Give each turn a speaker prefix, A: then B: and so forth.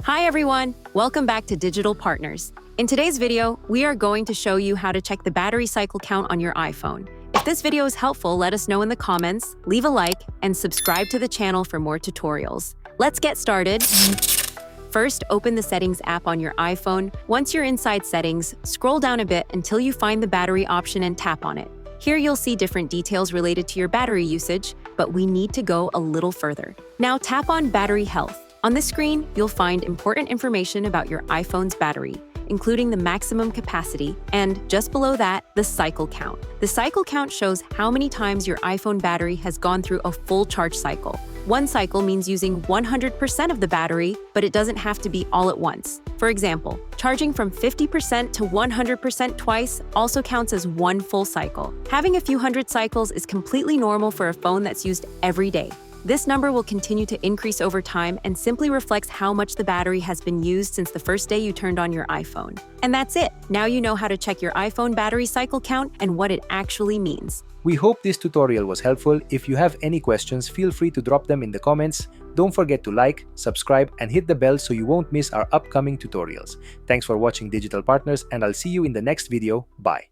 A: Hi everyone! Welcome back to Digital Partners. In today's video, we are going to show you how to check the battery cycle count on your iPhone. If this video is helpful, let us know in the comments, leave a like, and subscribe to the channel for more tutorials. Let's get started. First, open the Settings app on your iPhone. Once you're inside Settings, scroll down a bit until you find the battery option and tap on it. Here you'll see different details related to your battery usage, but we need to go a little further. Now tap on Battery Health. On this screen, you'll find important information about your iPhone's battery, including the maximum capacity, and just below that, the cycle count. The cycle count shows how many times your iPhone battery has gone through a full charge cycle. One cycle means using 100% of the battery, but it doesn't have to be all at once. For example, charging from 50% to 100% twice also counts as one full cycle. Having a few hundred cycles is completely normal for a phone that's used every day. This number will continue to increase over time and simply reflects how much the battery has been used since the first day you turned on your iPhone. And that's it. Now you know how to check your iPhone battery cycle count and what it actually means.
B: We hope this tutorial was helpful. If you have any questions, feel free to drop them in the comments. Don't forget to like, subscribe, and hit the bell so you won't miss our upcoming tutorials. Thanks for watching Digital Partners, and I'll see you in the next video. Bye.